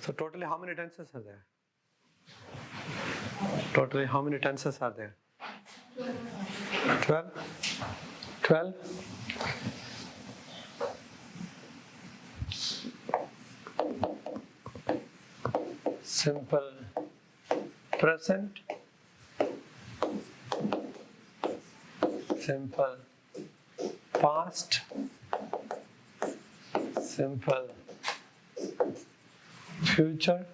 So totally how many tenses are there? Totally how many tenses are there? 12? 12? Simple present, simple past, simple future,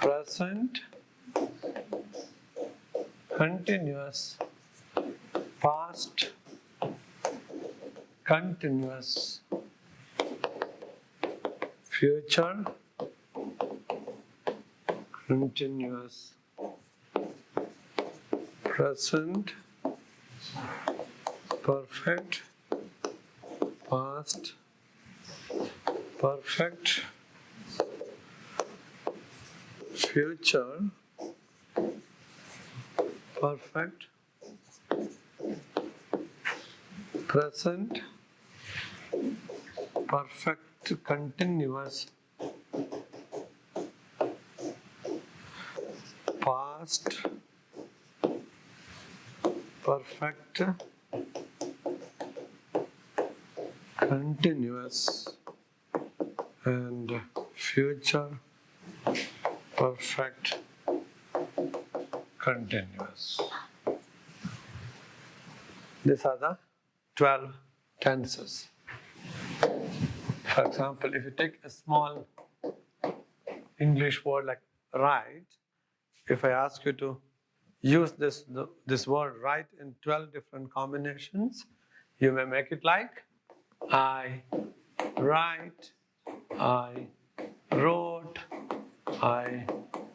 present, continuous, past, continuous, future, continuous, present, perfect, past, perfect, future, perfect, present, perfect continuous, past, perfect continuous, and future perfect continuous. These are the 12 tenses. For example, if you take a small English word like write, if I ask you to use this word write in 12 different combinations, you may make it like I write, I wrote, I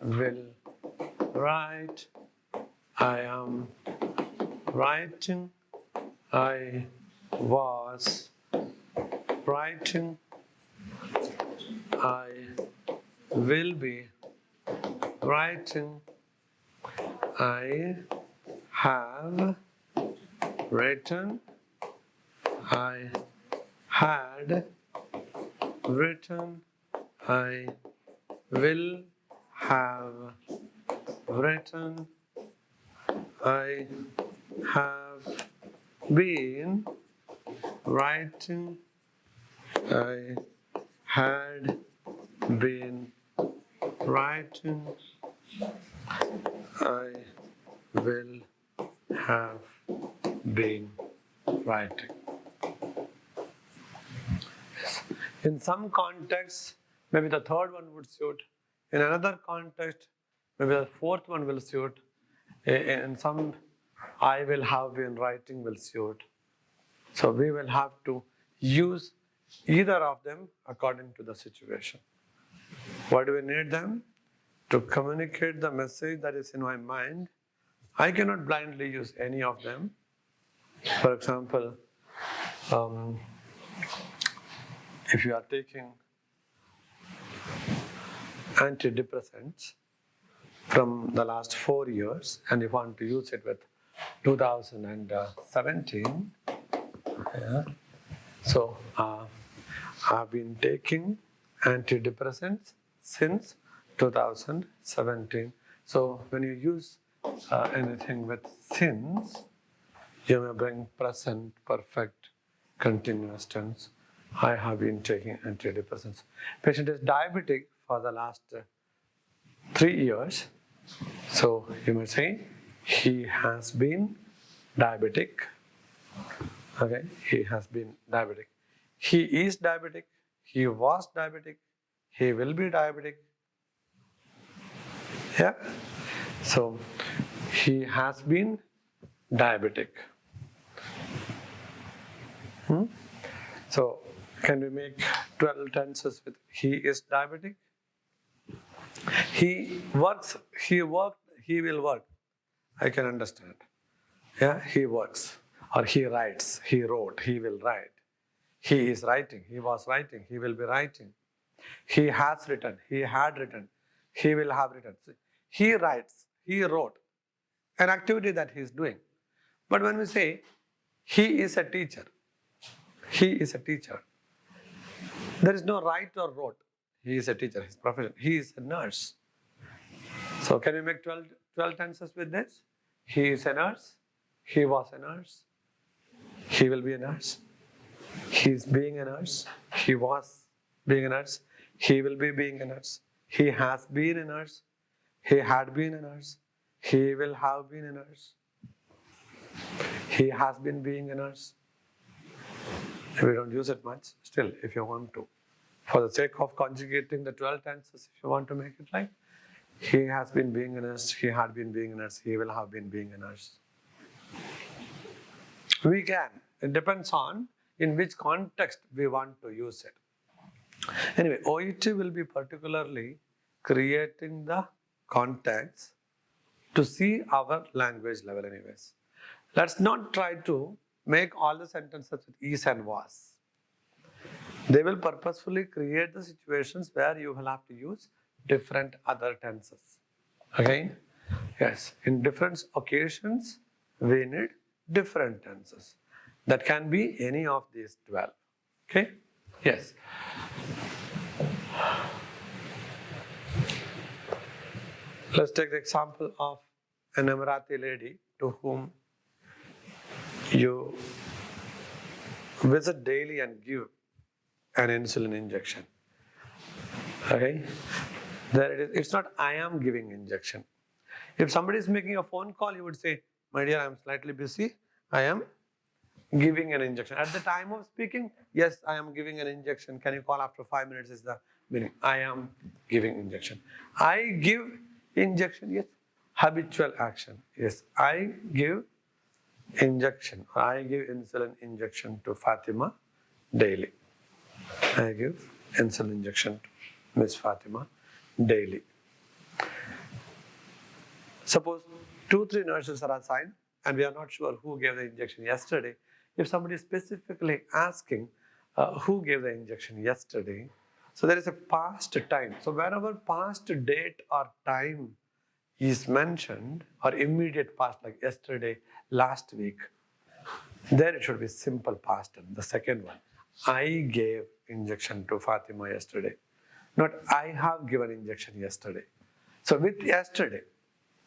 will write, I am writing, I was writing, I will be writing, I have written, I had written, I will have written, I have been writing, I had been writing, I will have been writing. In some contexts, maybe the third one would suit. In another context, maybe the fourth one will suit. In some, I will have been writing will suit. So we will have to use either of them according to the situation. Why do we need them? To communicate the message that is in my mind. I cannot blindly use any of them. For example, if you are taking antidepressants from the last 4 years and you want to use it with 2017, so I've been taking antidepressants since 2017. So when you use anything with since, you may bring present, perfect, continuous tense. I have been taking antidepressants. Patient is diabetic for the last 3 years. So you may say, he has been diabetic. Okay, he has been diabetic. He is diabetic. He was diabetic. He will be diabetic. Yeah. So he has been diabetic. So can we make 12 tenses with he is diabetic? He works, he worked, he will work. I can understand. Yeah, he works. Or he writes, he wrote, he will write. He is writing, he was writing, he will be writing. He has written, he had written, he will have written. He writes, he wrote, an activity that he is doing. But when we say he is a teacher, he is a teacher, There is no right or wrote. He is a teacher, his profession. He is a nurse. So can we make 12 tenses with this? He is a nurse. He was a nurse. He will be a nurse. He is being a nurse. He was being a nurse. He will be being a nurse. He has been a nurse. He had been a nurse. He will have been a nurse. He has been being a nurse. We don't use it much. Still, if you want to, for the sake of conjugating the 12 tenses, if you want to make it right, he has been being a nurse. He had been being a nurse. He will have been being a nurse. We can. It depends on in which context we want to use it. Anyway, OET will be particularly creating the context to see our language level anyways. Let's not try to make all the sentences with is and was. They will purposefully create the situations where you will have to use different other tenses. Okay? Yes, in different occasions, we need different tenses. That can be any of these 12. Okay? Yes. Let's take the example of an Emirati lady to whom you visit daily and give an insulin injection. Okay? There it is. It's not I am giving injection. If somebody is making a phone call, you would say, my dear, I am slightly busy. I am giving an injection. At the time of speaking, yes, I am giving an injection. Can you call after 5 minutes is the meaning. I am giving injection. I give injection, yes. Habitual action, yes. I give injection. I give insulin injection to Fatima daily. I give insulin injection to Miss Fatima daily. Suppose 2-3 nurses are assigned and we are not sure who gave the injection yesterday. If somebody is specifically asking who gave the injection yesterday, so there is a past time. So wherever past date or time is mentioned, or immediate past like yesterday, last week, there it should be simple past tense. The second one, I gave injection to Fatima yesterday. Not I have given injection yesterday. So with yesterday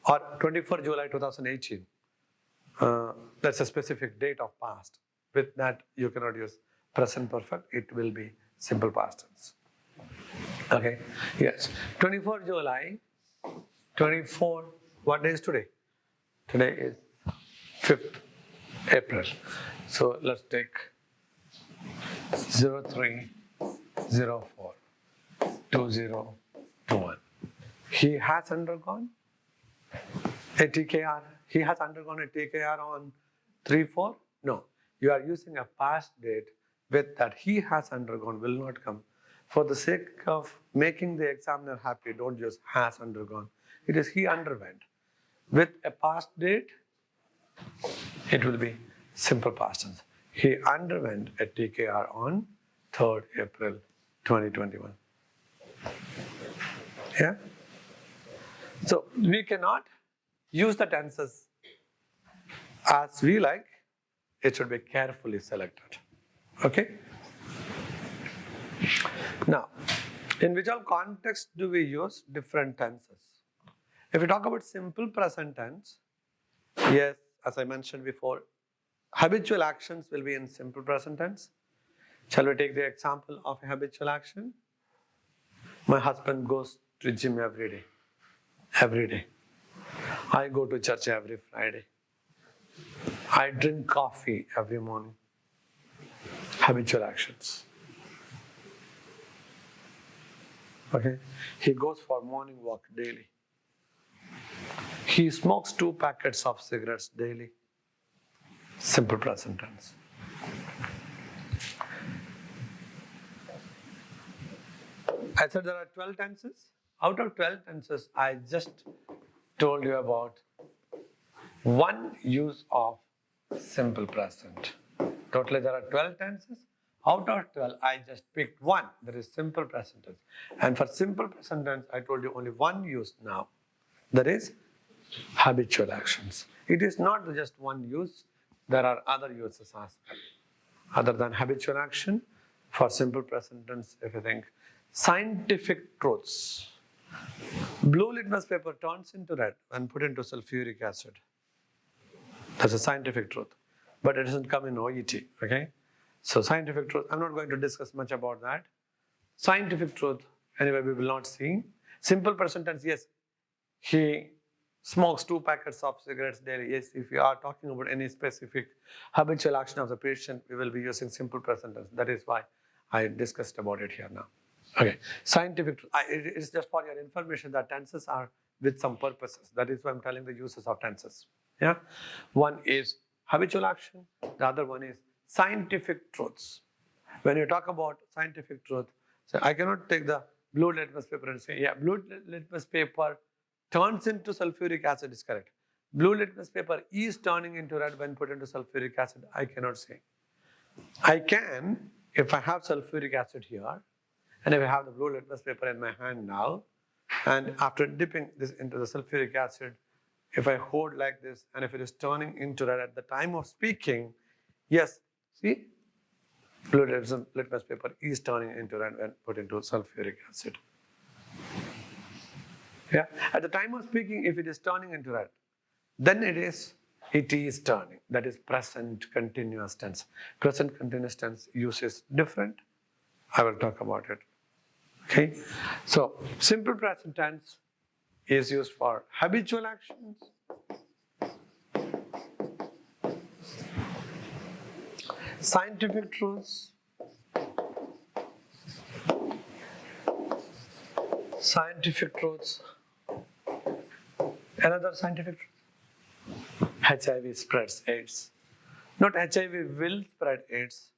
or 24 July 2018, that's a specific date of past. With that, you cannot use present perfect. It will be simple past tense. Okay. Yes. 24 July. 24. What day is today? Today is 5th April. So let's take 0304 2021. He has undergone a TKR. He has undergone a TKR on 3-4? No. You are using a past date with that he has undergone will not come. For the sake of making the examiner happy, don't use has undergone. It is he underwent. With a past date, it will be simple past tense. He underwent a TKR on 3rd April 2021. Yeah? So we cannot use the tenses as we like. It should be carefully selected. Okay? Now, in which all contexts do we use different tenses? If we talk about simple present tense, yes, as I mentioned before, habitual actions will be in simple present tense. Shall we take the example of a habitual action? My husband goes to gym every day. Every day. I go to church every Friday. I drink coffee every morning. Habitual actions. Okay. He goes for morning walk daily. He smokes 2 packets of cigarettes daily. Simple present tense. I said there are 12 tenses. Out of 12 tenses, I just told you about one use of simple present. Totally there are 12 tenses. Out of 12, I just picked one. That is simple present tense. And for simple present tense, I told you only one use now. That is habitual actions. It is not just one use. There are other uses as well. Other than habitual action, for simple present tense, if you think, scientific truths. Blue litmus paper turns into red when put into sulfuric acid. That's a scientific truth, but it doesn't come in OET, okay? So scientific truth, I'm not going to discuss much about that. Scientific truth, anyway, we will not see. Simple present tense, yes, he smokes 2 packets of cigarettes daily. Yes, if we are talking about any specific habitual action of the patient, we will be using simple present tense. That is why I discussed about it here now. Okay, scientific truth. It is just for your information that tenses are with some purposes. That is why I'm telling the uses of tenses. Yeah, one is habitual action. The other one is scientific truths. When you talk about scientific truth, so I cannot take the blue litmus paper and say, yeah, blue litmus paper turns into sulfuric acid is correct. Blue litmus paper is turning into red when put into sulfuric acid. I cannot say. I can, if I have sulfuric acid here, and if I have the blue litmus paper in my hand now, and after dipping this into the sulfuric acid, if I hold like this, and if it is turning into red at the time of speaking, yes, see, blue litmus paper is turning into red when put into sulfuric acid. Yeah, at the time of speaking, if it is turning into red, then it is turning. That is present continuous tense. Present continuous tense use is different. I will talk about it. Okay, so simple present tense is used for habitual actions, scientific truths, another scientific truth. HIV spreads AIDS. Not HIV will spread AIDS.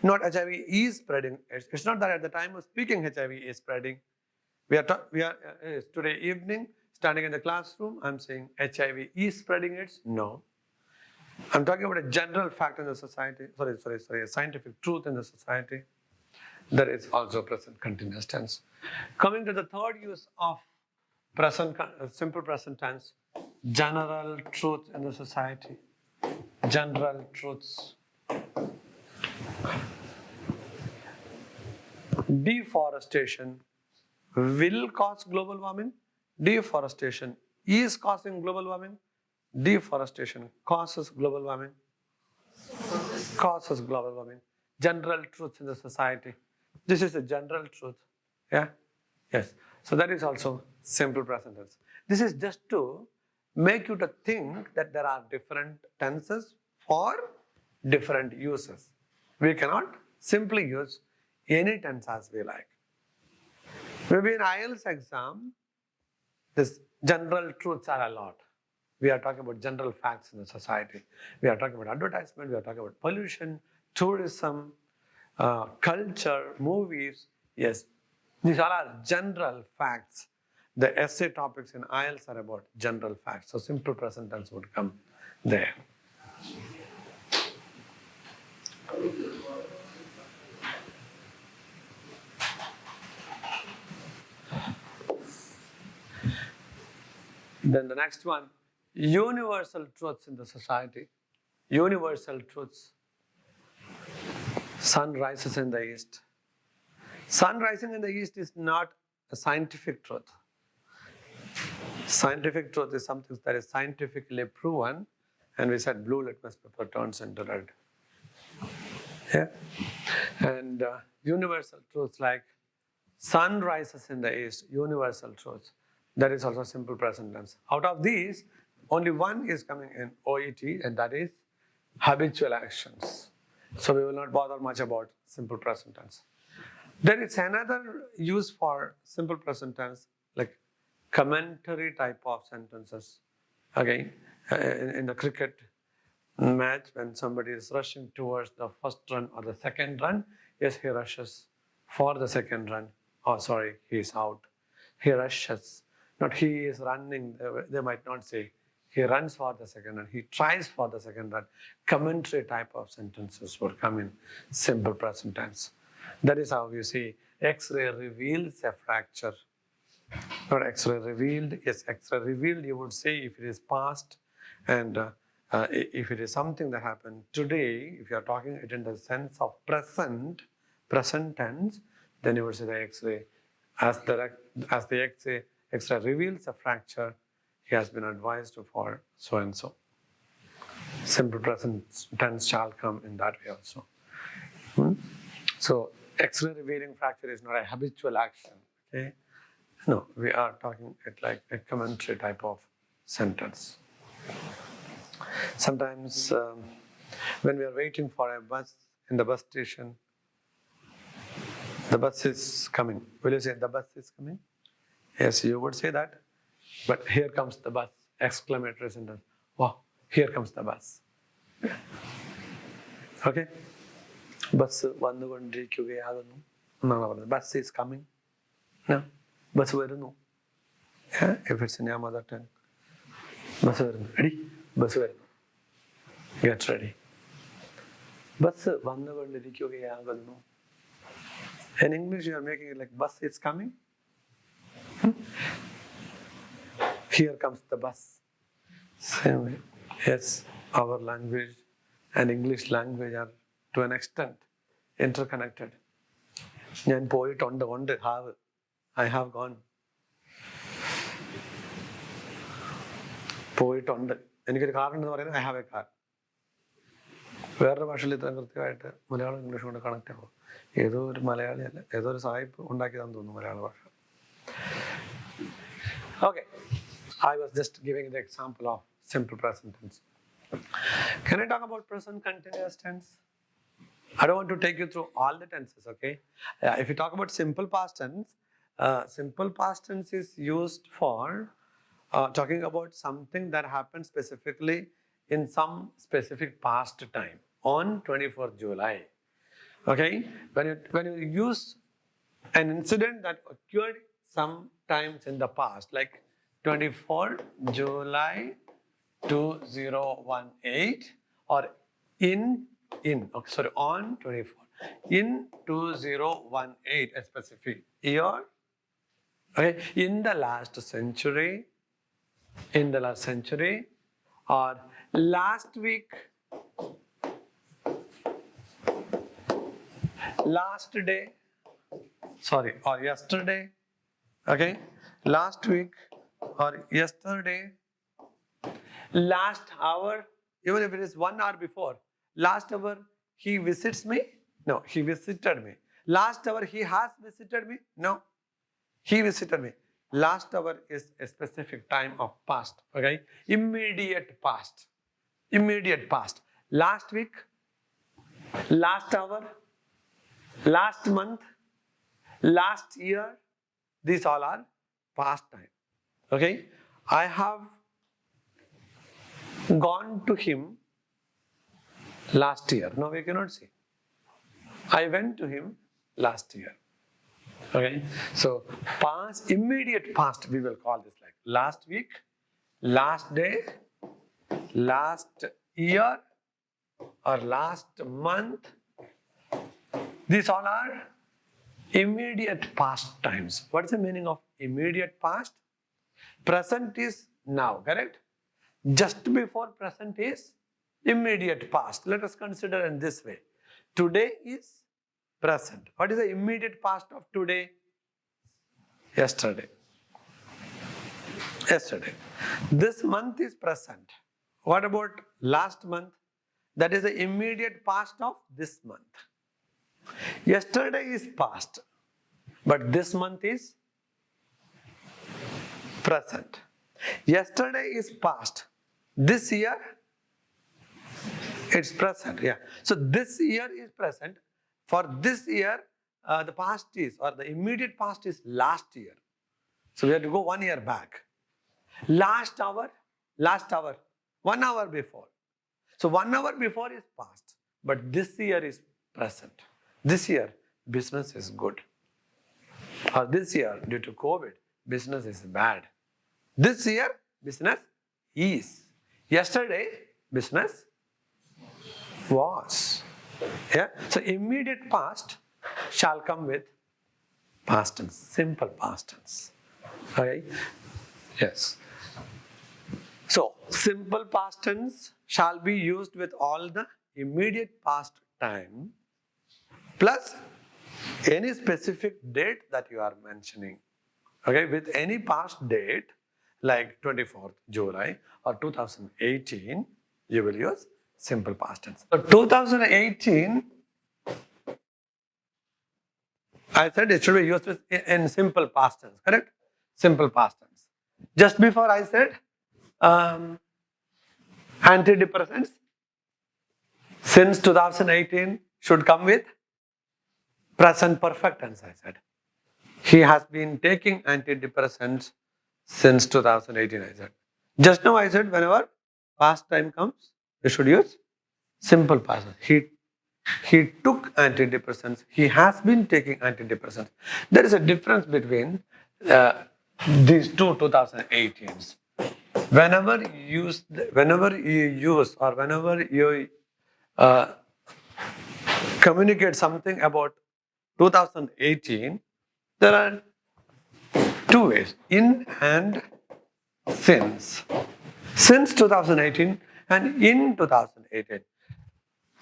Not HIV is spreading AIDS. It's not that at the time of speaking HIV is spreading. We are today evening standing in the classroom. I'm saying HIV is spreading AIDS. No. I'm talking about a general fact in the society. A scientific truth in the society. That is also present continuous tense. Coming to the third use of simple present tense, general truth in the society. General truths. Deforestation will cause global warming. Deforestation is causing global warming. Deforestation causes global warming. Causes global warming. General truths in the society. This is a general truth. Yeah? Yes. So that is also simple present tense. This is just to make you to think that there are different tenses for different uses. We cannot simply use any tense as we like. Maybe in IELTS exam, this general truths are a lot. We are talking about general facts in the society. We are talking about advertisement, we are talking about pollution, tourism, culture, movies. Yes, these all are general facts. The essay topics in IELTS are about general facts. So simple present tense would come there. Then the next one, universal truths in the society. Universal truths. Sun rises in the east. Sun rising in the east is not a scientific truth. Scientific truth is something that is scientifically proven, and we said blue litmus paper turns into red. Yeah, and universal truths like sun rises in the east, universal truths. That is also simple present tense. Out of these, only one is coming in OET, and that is habitual actions. So we will not bother much about simple present tense. There is another use for simple present tense, like commentary type of sentences. Again, in the cricket match, when somebody is rushing towards the first run or the second run, yes, he rushes for the second run. Oh, sorry, he is out. He rushes. Not he is running, they might not say. He runs for the second run. He tries for the second run. Commentary type of sentences would come in simple present tense. That is how you see X-ray reveals a fracture. Not X-ray revealed. Yes, X-ray revealed, you would say if it is past, and if it is something that happened today, if you are talking it in the sense of present, present tense, then you would say the X-ray. As the X-ray reveals a fracture, he has been advised for so and so. Simple present tense shall come in that way also. So X-ray revealing fracture is not a habitual action. Okay, no, we are talking it like a commentary type of sentence. Sometimes when we are waiting for a bus in the bus station, the bus is coming. Will you say the bus is coming? Yes, you would say that. But here comes the bus! Exclamatory sentence. Wow, here comes the bus. Okay? Bus Bus is coming. No. Bus varunu. Yeah, if it's in your mother tongue. Bus varunu. Ready? Bus varunu. Get ready. Bus vannu. In English, you are making it like bus is coming. Here comes the bus. Same way. Yes, our language and English language are to an extent interconnected. I have gone. എനിക്കൊരു കാറുണ്ടെന്ന് പറയുന്നത് I have a car. വേറൊരു ഭാഷയിൽ ഇത്ര കൃത്യമായിട്ട് Malayalam English കൊണ്ട് connect ആവും. ഏതോ ഒരു മലയാളി അല്ല, ഏതോ ഒരു സാഹിബ് ഉണ്ടാക്കിയതാണെന്ന് തോന്നുന്നു മലയാള ഭാഷ. Okay, I was just giving the example of simple present tense. Can I talk about present continuous tense? I don't want to take you through all the tenses, okay? If you talk about simple past tense is used for talking about something that happened specifically in some specific past time on 24th July. Okay? When you use an incident that occurred sometimes in the past, like 24 July 2018 or on 24 in 2018, a specific year, okay, in the last century, or last week, last day, or yesterday, okay, last week or yesterday, last hour, even if it is 1 hour before, last hour he visits me, no, he visited me. Last hour he has visited me, no, he visited me. Last hour is a specific time of past, okay? Immediate past. Last week, last hour, last month, last year, these all are past time, okay? I have gone to him last year. No, we cannot say. I went to him last year. Okay, so past, immediate past, we will call this like last week, last day, last year, or last month. These all are immediate past times. What is the meaning of immediate past? Present is now, correct? Just before present is immediate past. Let us consider in this way. Today is present. What is the immediate past of today? Yesterday. This month is present. What about last month? That is the immediate past of this month. Yesterday is past, but this month is present. Yesterday is past. This year, it's present. Yeah. So this year is present. For this year, the past is, or the immediate past is last year. So we have to go 1 year back. Last hour, 1 hour before. So 1 hour before is past, but this year is present. This year, business is good. Or this year, due to COVID, business is bad. This year, business is. Yesterday, business was. Yeah. So immediate past shall come with past tense, simple past tense. Okay. Yes. So simple past tense shall be used with all the immediate past time plus any specific date that you are mentioning, okay, with any past date like 24th July or 2018, you will use simple past tense. So 2018, I said it should be used in simple past tense, correct? Simple past tense. Just before I said antidepressants since 2018 should come with present perfect tense, I said. He has been taking antidepressants since 2018, I said. Just now I said whenever past time comes, you should use simple past tense. He took antidepressants. He has been taking antidepressants. There is a difference between these two 2018s. Whenever you use or whenever you communicate something about 2018, there are two ways: in and since. Since 2018 and in 2018.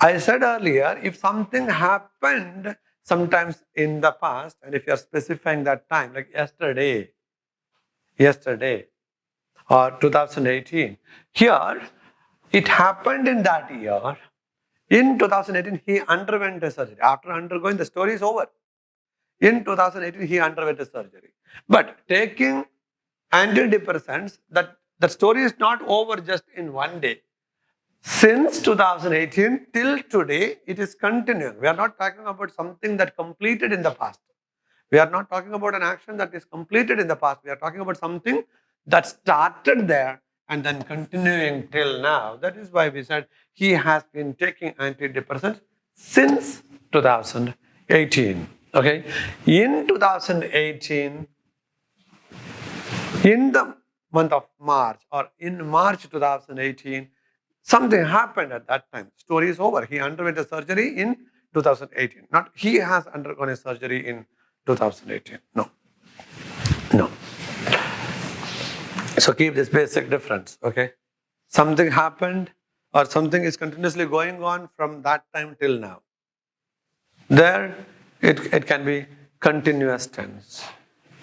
I said earlier, if something happened sometimes in the past, and if you are specifying that time, like yesterday, or 2018, here it happened in that year. In 2018, he underwent a surgery. After undergoing, the story is over. In 2018, he underwent a surgery. But taking antidepressants, that story is not over just in one day. Since 2018 till today, it is continuing. We are not talking about something that completed in the past. We are not talking about an action that is completed in the past. We are talking about something that started there and then continuing till now. That is why we said he has been taking antidepressants since 2018. Okay? In 2018, in the month of March or in March 2018, something happened at that time. Story is over. He underwent a surgery in 2018. Not he has undergone a surgery in 2018. No. So keep this basic difference, okay? Something happened or something is continuously going on from that time till now. There, it can be continuous tense.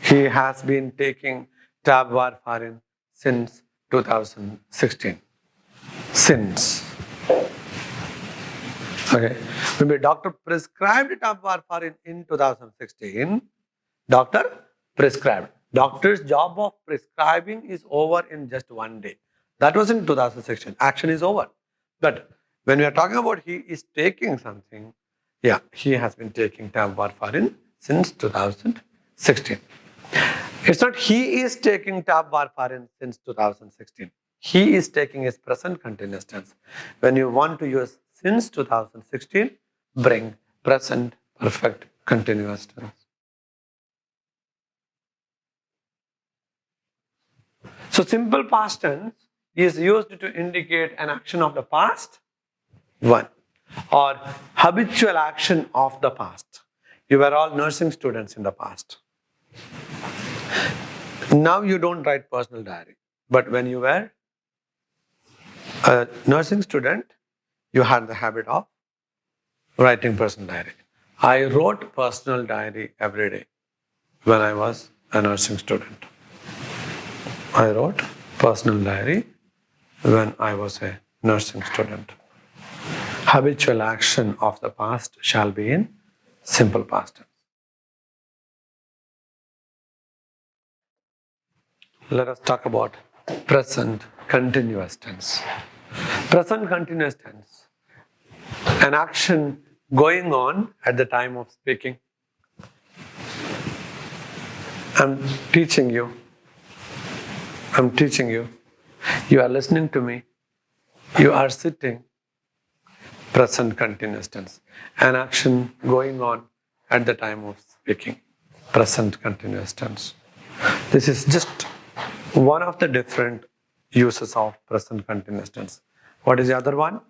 He has been taking tab warfarin since 2016. Since. Okay. Maybe doctor prescribed tab warfarin in 2016. Doctor prescribed. Doctor's job of prescribing is over in just one day. That was in 2016. Action is over. But when we are talking about he is taking something, yeah, he has been taking tab warfarin since 2016. It's not he is taking tab warfarin since 2016. He is taking his present continuous tense. When you want to use since 2016, bring present perfect continuous tense. So simple past tense is used to indicate an action of the past, one, or habitual action of the past. You were all nursing students in the past. Now you don't write personal diary, but when you were a nursing student, you had the habit of writing personal diary. I wrote personal diary every day when I was a nursing student. I wrote personal diary when I was a nursing student. Habitual action of the past shall be in simple past tense. Let us talk about present continuous tense. Present continuous tense, an action going on at the time of speaking. I'm teaching you. You are listening to me. You are sitting. Present continuous tense, an action going on at the time of speaking. Present continuous tense. This is just one of the different uses of present continuous tense. What is the other one?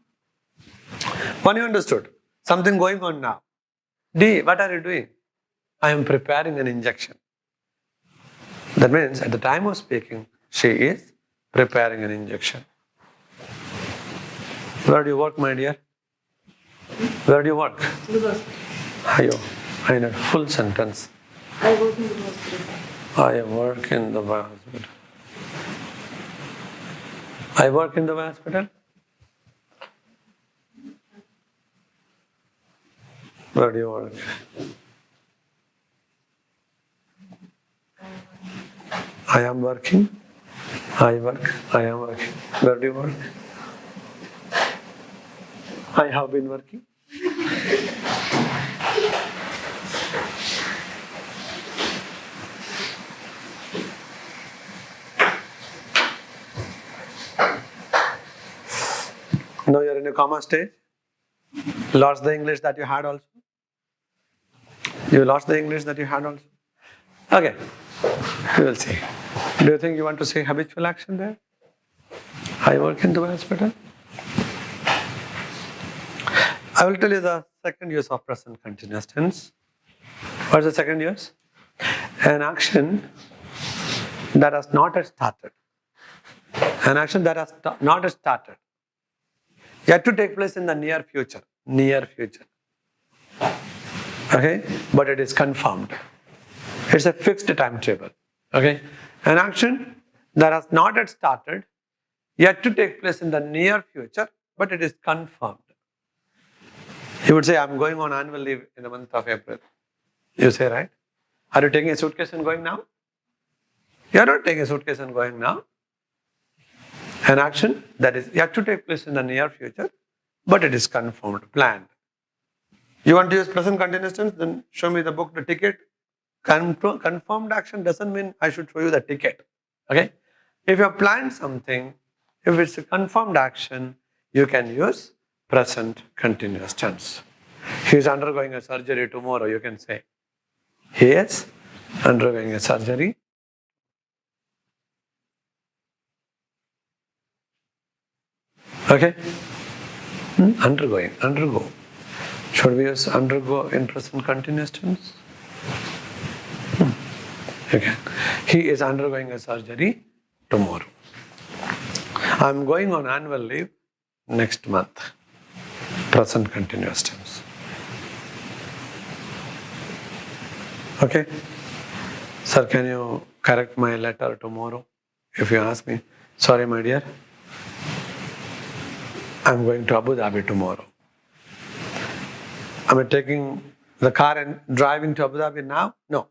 One you understood. Something going on now. D, what are you doing? I am preparing an injection. That means at the time of speaking, she is preparing an injection. Where do you work, my dear? Where do you work? Ayo. I need full sentence. I work in the hospital. I work in the hospital. I work in the hospital. Where do you work? I am working. I work. I am working. Where do you work? I have been working. Now you're in a comma stage. Lost the English that you had also. You lost the English that you had also. Okay, we will see. Do you think you want to say habitual action there? I work in the hospital. I will tell you the second use of present continuous tense. What is the second use? An action that has not yet started. An action that has not yet started. Yet to take place in the near future. Near future. Okay? But it is confirmed. It's a fixed timetable. Okay? An action that has not yet started, yet to take place in the near future, but it is confirmed. You would say, I'm going on annual leave in the month of April. You say, right? Are you taking a suitcase and going now? You are not taking a suitcase and going now. An action that is yet to take place in the near future, but it is confirmed, planned. You want to use present continuous tense? Then show me the book, the ticket. Confirmed action doesn't mean I should show you the ticket. Okay? If you have planned something, if it's a confirmed action, you can use present continuous tense. He is undergoing a surgery tomorrow, you can say. He is undergoing a surgery. Okay? Undergo. Should we use undergo in present continuous tense? Okay. He is undergoing a surgery tomorrow. I am going on annual leave next month. Present continuous tense. Okay? Sir, can you correct my letter tomorrow? If you ask me, sorry my dear, I am going to Abu Dhabi tomorrow. Am I taking the car and driving to Abu Dhabi now? No.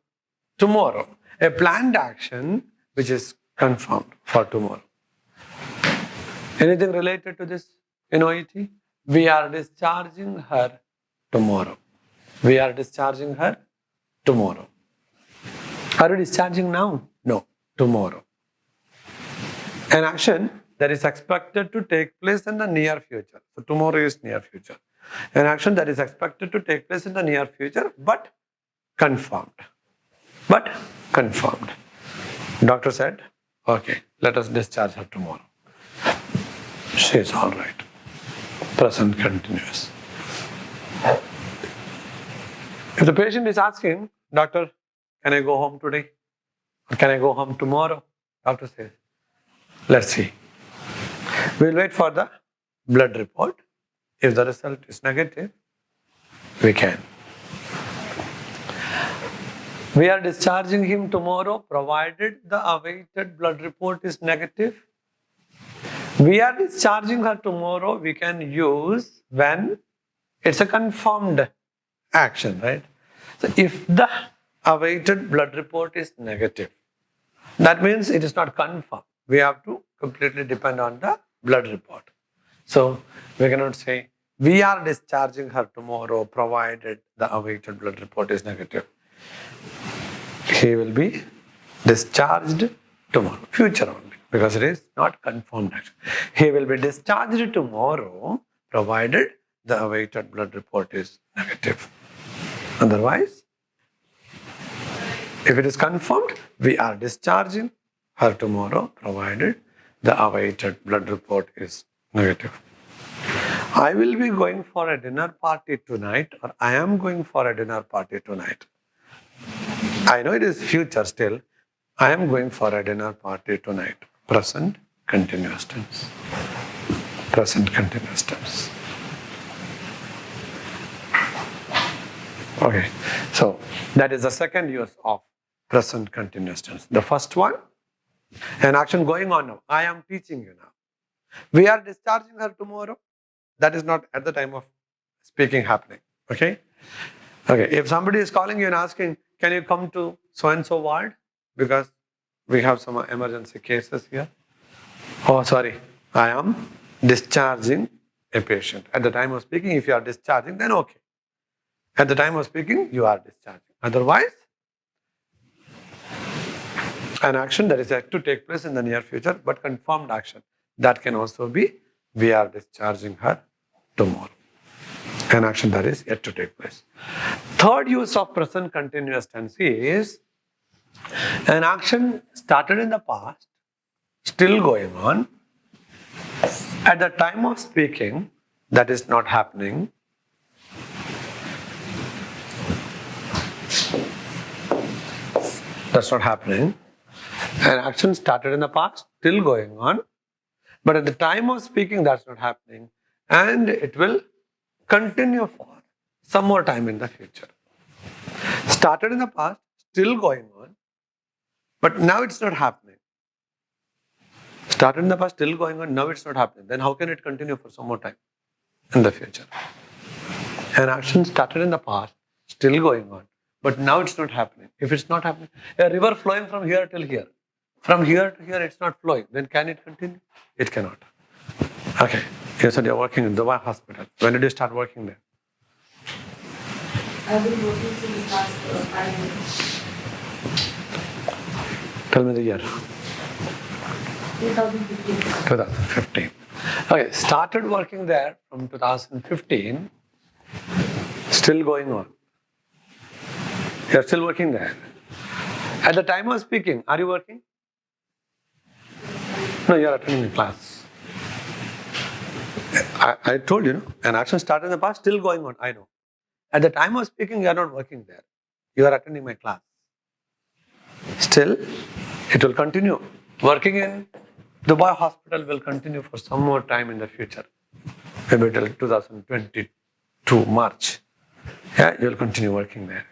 Tomorrow. A planned action which is confirmed for tomorrow. Anything related to this in OET? We are discharging her tomorrow. We are discharging her tomorrow. Are you discharging now? No. Tomorrow. An action that is expected to take place in the near future. So tomorrow is near future. An action that is expected to take place in the near future, but confirmed. But confirmed. Doctor said, okay, let us discharge her tomorrow. She is all right. Present continuous. If the patient is asking, doctor, can I go home today? Or can I go home tomorrow? Doctor says, let's see. We will wait for the blood report. If the result is negative, we can. We are discharging him tomorrow provided the awaited blood report is negative. We are discharging her tomorrow, we can use when it's a confirmed action, right? So if the awaited blood report is negative, that means it is not confirmed. We have to completely depend on the blood report. So we cannot say, we are discharging her tomorrow provided the awaited blood report is negative. He will be discharged tomorrow, future only, because it is not confirmed action. He will be discharged tomorrow provided the awaited blood report is negative. Otherwise, if it is confirmed, we are discharging her tomorrow provided the awaited blood report is negative. I will be going for a dinner party tonight, or I am going for a dinner party tonight. I know it is future still. I am going for a dinner party tonight. Present continuous tense. Present continuous tense. Okay, so that is the second use of present continuous tense. The first one, an action going on now. I am teaching you now. We are discharging her tomorrow. That is not at the time of speaking happening. Okay? Okay, if somebody is calling you and asking, can you come to so-and-so ward? Because we have some emergency cases here. Oh, sorry, I am discharging a patient. At the time of speaking, if you are discharging, then okay. At the time of speaking, you are discharging. Otherwise, an action that is yet to take place in the near future, but confirmed action. That can also be, we are discharging her tomorrow. An action that is yet to take place. Third use of present continuous tense is an action started in the past, still going on. At the time of speaking, that is not happening. That's not happening. An action started in the past, still going on. But at the time of speaking, that's not happening. And it will continue for some more time in the future. Started in the past, still going on. But now it's not happening. Started in the past, still going on, now it's not happening. Then how can it continue for some more time in the future? An action started in the past, still going on, but now it's not happening. If it's not happening, a river flowing from here till here, from here to here it's not flowing, then can it continue? It cannot. Okay, you said you're working in Dubai hospital. When did you start working there? I've been working since last 5 years. Tell me the year. 2015. 2015. Okay, started working there from 2015, still going on. You're still working there. At the time of speaking, are you working? No, you're attending the class. I told you, an action started in the past, still going on, I know. At the time of speaking, you are not working there. You are attending my class. Still, it will continue. Working in Dubai hospital will continue for some more time in the future. Maybe till 2022 March. Yeah, you will continue working there.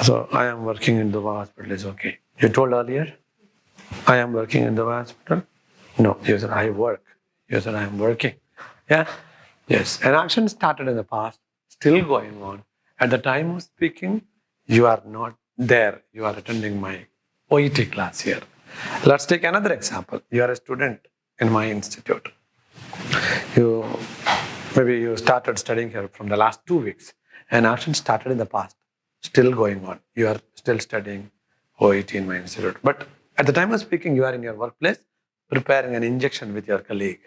So, I am working in Dubai hospital is okay. You told earlier, I am working in Dubai hospital? No, you said I work. You said I am working. Yeah? Yes. An action started in the past, still going on. At the time of speaking, you are not there. You are attending my OET class here. Let's take another example. You are a student in my institute. Maybe you started studying here from the last 2 weeks. An action started in the past, still going on. You are still studying OET in my institute. But at the time of speaking, you are in your workplace preparing an injection with your colleague.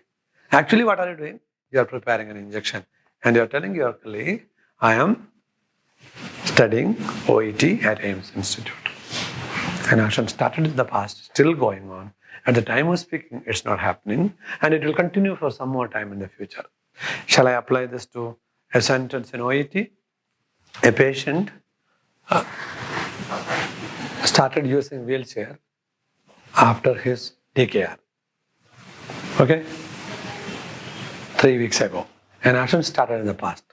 Actually, what are you doing? You are preparing an injection. And you are telling your colleague, I am studying OET at AIMS Institute. An action started in the past, still going on. At the time of speaking, it's not happening. And it will continue for some more time in the future. Shall I apply this to a sentence in OET? A patient started using wheelchair after his TKR. Okay? 3 weeks ago. An action started in the past,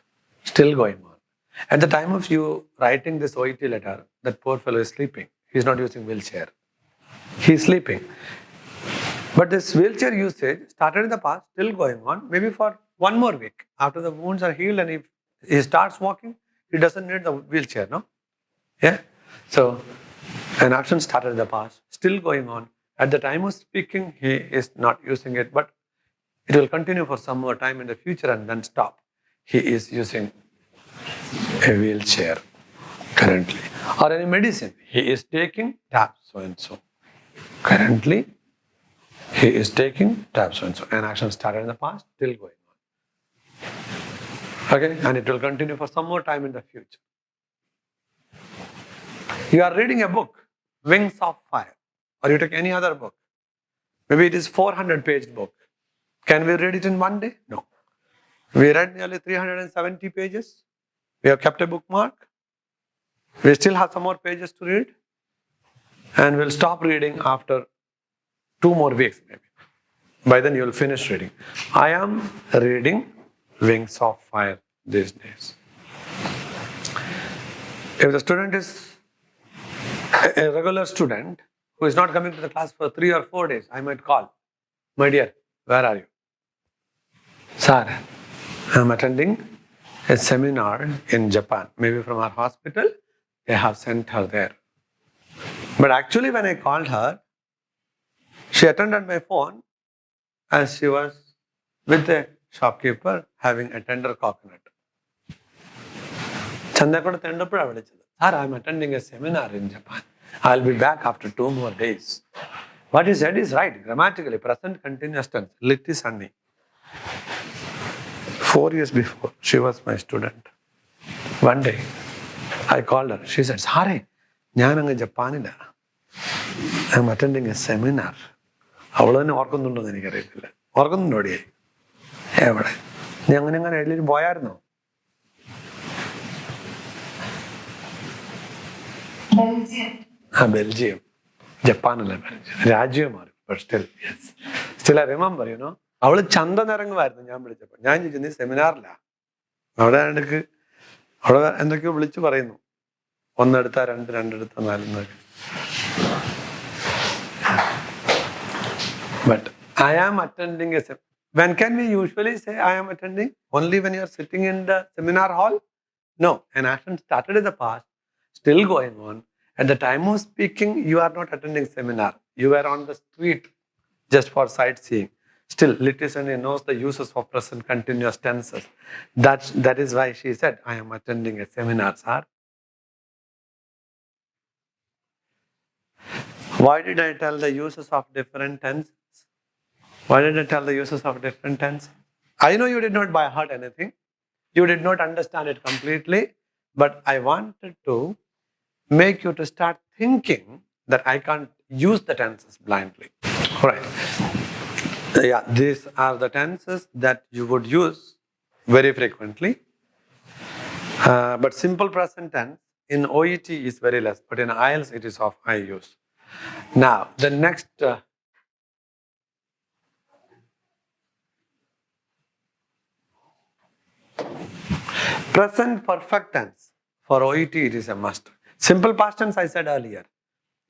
still going on. At the time of you writing this OET letter, that poor fellow is sleeping. He's not using wheelchair. He's sleeping. But this wheelchair usage started in the past, still going on, maybe for 1 more week. After the wounds are healed and if he starts walking, he doesn't need the wheelchair, no? Yeah? So, an action started in the past, still going on. At the time of speaking, he is not using it, but it will continue for some more time in the future and then stop. He is using a wheelchair currently. Or any medicine. He is taking tab so-and-so. Currently, he is taking tab so-and-so. An action started in the past, still going on. Okay? And it will continue for some more time in the future. You are reading a book, Wings of Fire. Or you take any other book. Maybe it is 400-page book. Can we read it in 1 day? No. We read nearly 370 pages. We have kept a bookmark. We still have some more pages to read. And we'll stop reading after 2 more weeks maybe. By then you will finish reading. I am reading Wings of Fire. these days. If the student is a regular student who is not coming to the class for 3 or 4 days, I might call, my dear, where are you? Sir, I am attending a seminar in Japan. Maybe from our hospital, they have sent her there. But actually when I called her, she attended my phone as she was with a shopkeeper having a tender coconut. Chandakoda Tendapura vidichadu. Sir, I am attending a seminar in Japan. I will be back after 2 more days. What he said is right, grammatically, present continuous tense, lit is sunny. 4 years before, she was my student. One day, I called her. She said, Sare, ഞാനങ്ങ് ജപ്പാനിലാണ്. I am attending a seminar. അവൾ തന്നെ ഓർക്കുന്നുണ്ടോ എന്ന് എനിക്കറിയത്തില്ല. ഓർക്കുന്നുണ്ടോടിയേ? എവിടെ? നീ അങ്ങനെ എഴുതി പോയായിരുന്നോ? Belgium. Japan അല്ല രാജ്യം മാറി. But still, yes. Still I remember, അവള് ചന്ത നിറങ്ങുമായിരുന്നു ഞാൻ വിളിച്ചപ്പോൾ. ഞാൻ ചോദിച്ചു, നീ സെമിനാറിലാ? അവിടെ എന്തൊക്കെയോ വിളിച്ചു പറയുന്നു. 1 എടുത്താ 2, 2 എടുത്താ 4. But I am attending a seminar. When can we usually say I am attending? Only when you are sitting in the seminar hall? No, an action started in the past, still going on. At the time of speaking, you are not attending seminar. You were on the street just for sightseeing. Still, Litisani knows the uses of present continuous tenses. That is why she said, I am attending a seminar, sir. Why did I tell the uses of different tenses? Why did I tell the uses of different tenses? I know you did not by heart anything. You did not understand it completely. But I wanted to make you to start thinking that I can't use the tenses blindly. Right. Yeah, these are the tenses that you would use very frequently. But simple present tense in OET is very less. But in IELTS, it is of high use. Now, the next... present perfect tense. For OET, it is a must. Simple past tense, I said earlier.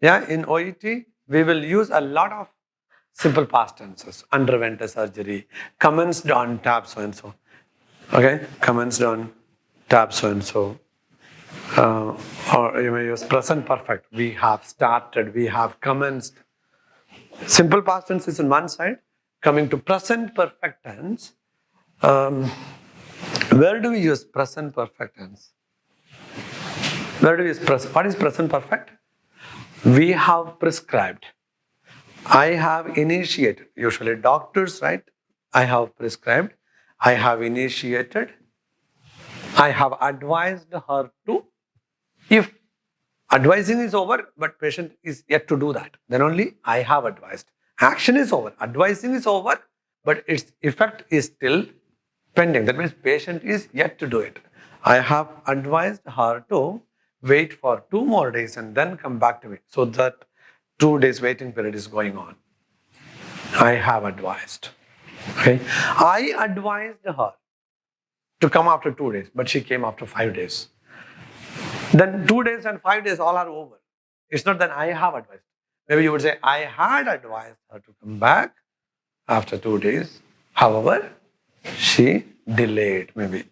Yeah, in OET, we will use a lot of simple past tenses. Underwent a surgery, commenced on tab so-and-so. Okay, commenced on tab so-and-so. Or you may use present perfect. We have started, we have commenced. Simple past tense is on one side. Coming to present perfect tense, where do we use present perfect tense? Where do we use present? What is present perfect? We have prescribed. I have initiated. Usually doctors, right? I have prescribed. I have initiated. I have advised her to. If advising is over, but patient is yet to do that, then only I have advised. Action is over. Advising is over, but its effect is still pending. That means patient is yet to do it. I have advised her to wait for 2 more days and then come back to me. So that 2 days waiting period is going on. I have advised. Okay. I advised her to come after 2 days, but she came after 5 days. Then 2 days and 5 days all are over. It's not that I have advised. Maybe you would say, I had advised her to come back after 2 days. However, she delayed maybe.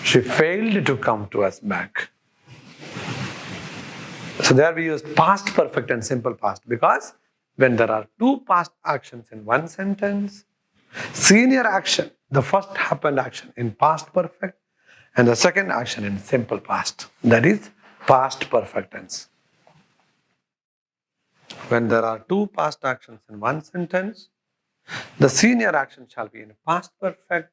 She failed to come to us back. So there we use past perfect and simple past, because when there are 2 past actions in one sentence, senior action, the first happened action in past perfect and the second action in simple past. That is past perfect tense. When there are 2 past actions in one sentence, the senior action shall be in past perfect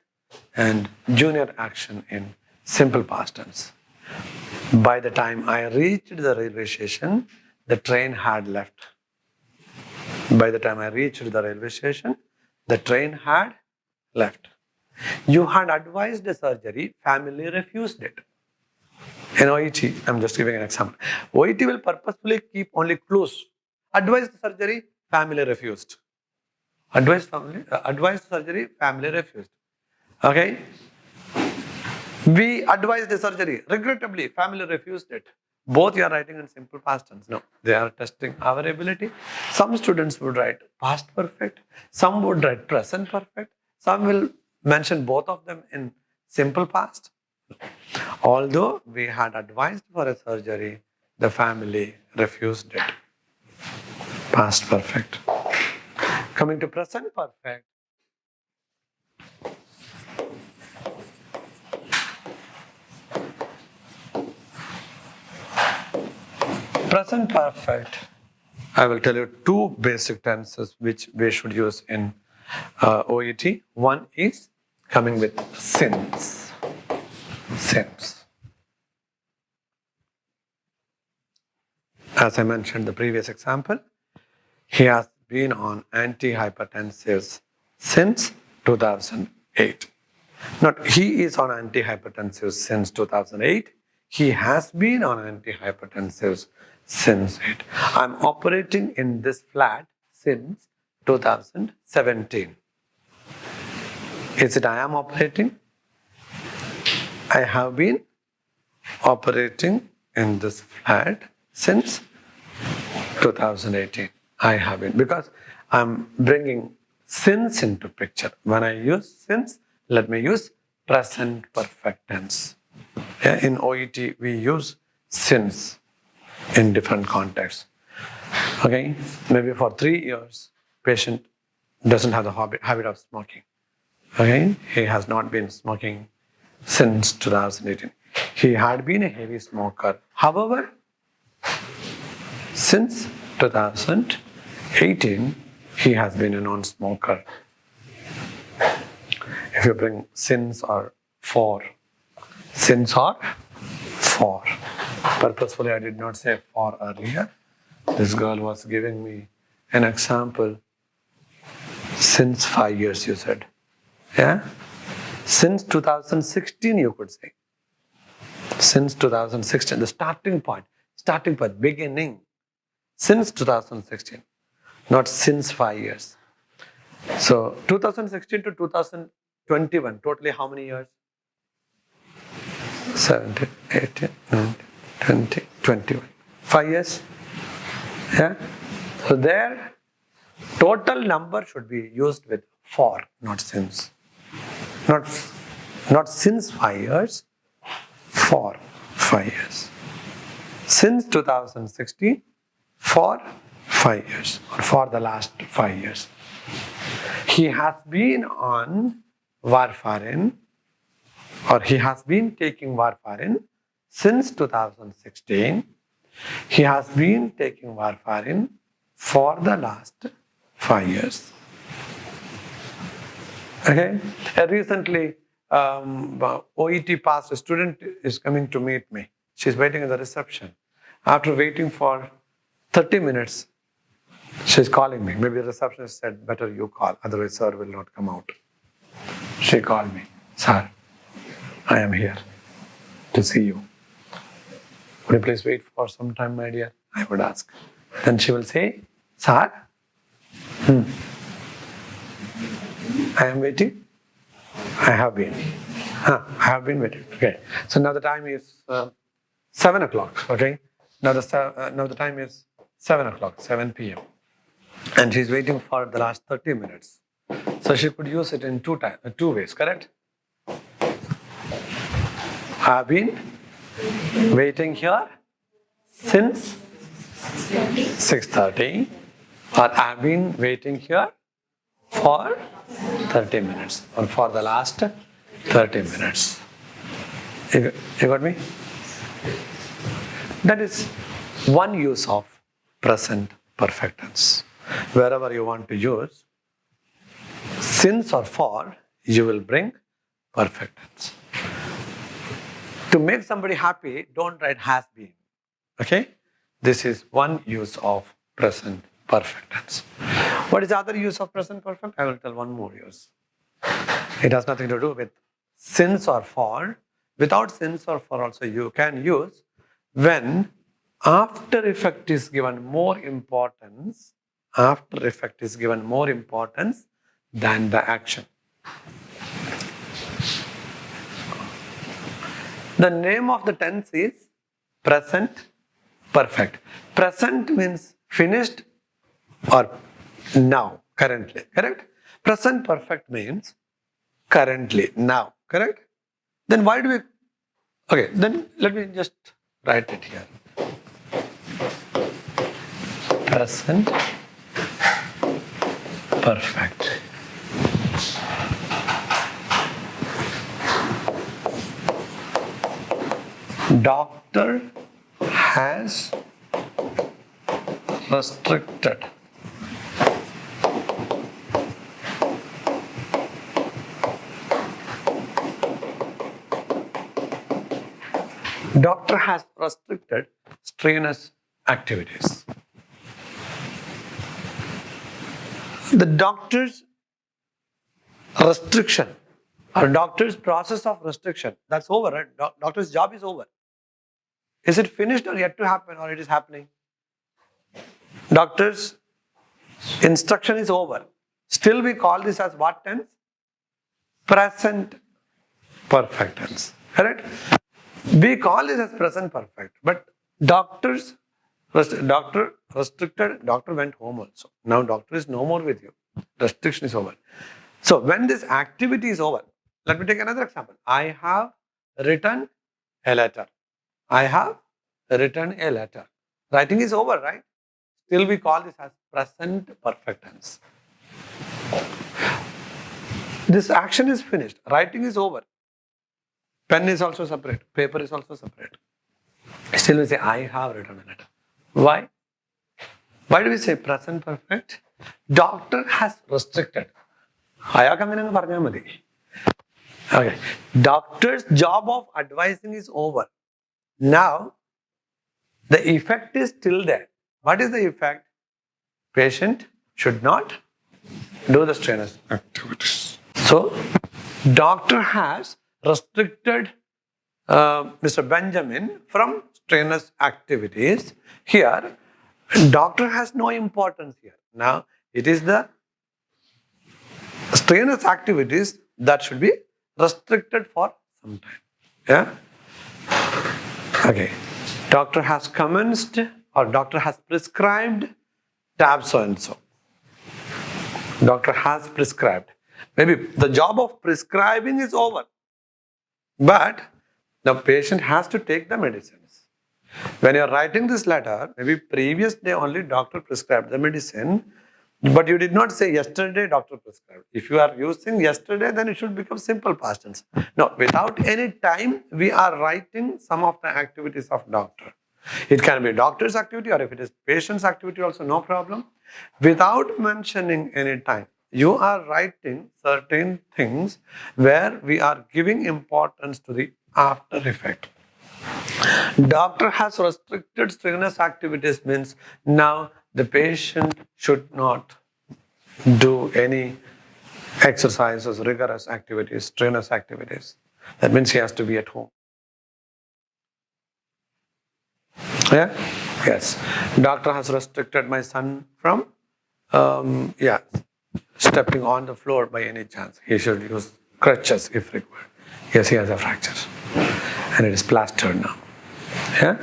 and junior action in simple past tense. By the time I reached the railway station, the train had left. By the time I reached the railway station, the train had left. You had advised the surgery, family refused it. In OET, I'm just giving an example. OET will purposefully keep only clues. Advised surgery, family refused. Advised surgery, family refused. Okay? We advised the surgery. Regrettably, family refused it. Both you are writing in simple past tense. No, they are testing our ability. Some students would write past perfect. Some would write present perfect. Some will mention both of them in simple past. Although we had advised for a surgery, the family refused it. Past perfect. Coming to present perfect. Present perfect. I will tell you two basic tenses which we should use in OET. One is coming with since. Since. As I mentioned the previous example, he has been on antihypertensives since 2008. Not he is on antihypertensives since 2008. He has been on antihypertensives since it. I'm operating in this flat since 2017. Is it I am operating? I have been operating in this flat since 2018. I have been, because I'm bringing since into picture. When I use since, let me use present perfect tense. Yeah, in OET, we use since in different contexts. Okay, maybe for 3 years, patient doesn't have the habit of smoking. Okay, he has not been smoking since 2018. He had been a heavy smoker. However, since 2018, he has been a non-smoker. If you bring since or for, since or for. Purposefully, I did not say for earlier. This girl was giving me an example. Since 5 years, you said. Yeah? Since 2016, you could say. Since 2016, the starting point, beginning. Since 2016, not since 5 years. So 2016 to 2021, totally how many years? 17, 18, 19, 20, 21. 5 years? Yeah? So there, total number should be used with for, not since. Not since 5 years, for 5 years. Since 2016, for 5 years, or for the last 5 years. He has been on warfarin, or he has been taking warfarin since 2016. He has been taking warfarin for the last 5 years. Okay? Recently, OET passed, a student is coming to meet me. She's waiting in the reception. After waiting for 30 minutes, she's calling me. Maybe the receptionist said, better you call, otherwise sir will not come out. She called me. Sir, I am here to see you. Would you please wait for some time, my dear? I would ask. Then she will say, sir, I am waiting. I have been. I have been waiting. Okay. So now the time is 7 o'clock. Okay. Now the time is 7 o'clock, 7 p.m. And she's waiting for the last 30 minutes. So she could use it in two ways, correct? I've been waiting here since 6:30, or I've been waiting here for 30 minutes, or for the last 30 minutes. You got me? That is one use of present perfect tense. Wherever you want to use since or for, you will bring perfect tense. To make somebody happy, don't write has been. Okay? This is one use of present perfect tense. What is the other use of present perfect? I will tell one more use. It has nothing to do with since or for. Without since or for also you can use when after effect is given more importance, than the action. The name of the tense is present perfect. Present means finished or now, currently, correct? Present perfect means currently, now, correct? Then why do we, okay, then let me just write it here. Present perfect. Doctor has restricted Doctor has restricted strenuous activities. The doctor's restriction or doctor's process of restriction, that's over, right? Doctor's job is over. Is it finished or yet to happen, or it is happening? Doctor's instruction is over. Still we call this as what tense? Present perfect tense. Correct? We call this as present perfect. But doctor restricted, doctor went home also. Now doctor is no more with you. Restriction is over. So when this activity is over, let me take another example. I have written a letter. I have written a letter. Writing is over, right? Still we call this as present perfect tense. This action is finished. Writing is over. Pen is also separate. Paper is also separate. Still we say, I have written a letter. Why? Why do we say present perfect? Doctor has restricted. Okay. Doctor's job of advising is over. Now, the effect is still there. What is the effect? Patient should not do the strenuous activities. So, doctor has restricted Mr. Benjamin from strenuous activities. Here, doctor has no importance here. Now, it is the strenuous activities that should be restricted for some time. Yeah? Okay. Doctor has commenced or doctor has prescribed tab so and so. Doctor has prescribed. Maybe the job of prescribing is over. But the patient has to take the medicines. When you are writing this letter, maybe previous day only doctor prescribed the medicine, but you did not say yesterday doctor prescribed. If you are using yesterday, then it should become simple past tense. No, without any time, we are writing some of the activities of doctor. It can be doctor's activity, or if it is patient's activity also, no problem. Without mentioning any time, you are writing certain things where we are giving importance to the after effect. Doctor has restricted strenuous activities means now the patient should not do any exercises, rigorous activities, strenuous activities. That means he has to be at home. Yeah? Yes. Doctor has restricted my son from stepping on the floor by any chance. He should use crutches if required. Yes, he has a fracture. And it is plastered now. Yeah?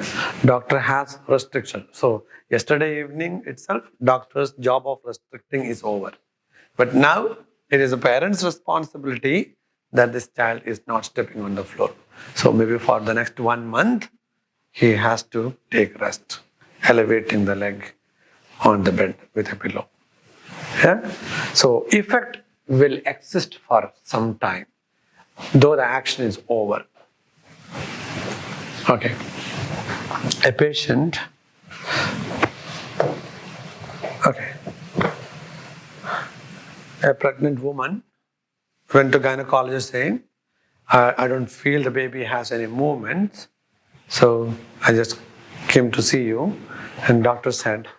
Doctor has restriction. So, yesterday evening itself, doctor's job of restricting is over. But now, it is a parent's responsibility that this child is not stepping on the floor. So, maybe for the next 1 month, he has to take rest, elevating the leg on the bed with a pillow. Yeah? So, effect will exist for some time, though the action is over. Okay. A patient, a pregnant woman went to gynecologist saying, I don't feel the baby has any movement, so I just came to see you, and doctor said,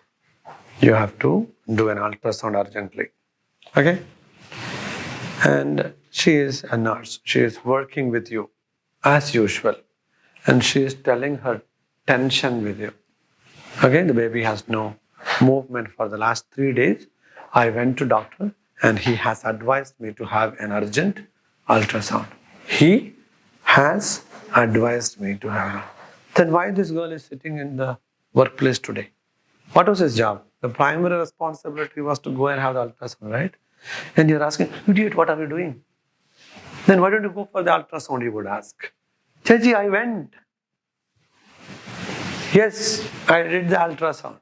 you have to do an ultrasound urgently. Okay? And she is a nurse. She is working with you as usual. And she is telling her tension with you. Okay, the baby has no movement for the last 3 days. I went to doctor and he has advised me to have an urgent ultrasound. He has advised me to have. Then why this girl is sitting in the workplace today? What was his job? The primary responsibility was to go and have the ultrasound, right? And you're asking, idiot, what are you doing? Then why don't you go for the ultrasound, you would ask. Chachi, I went. Yes, I did the ultrasound.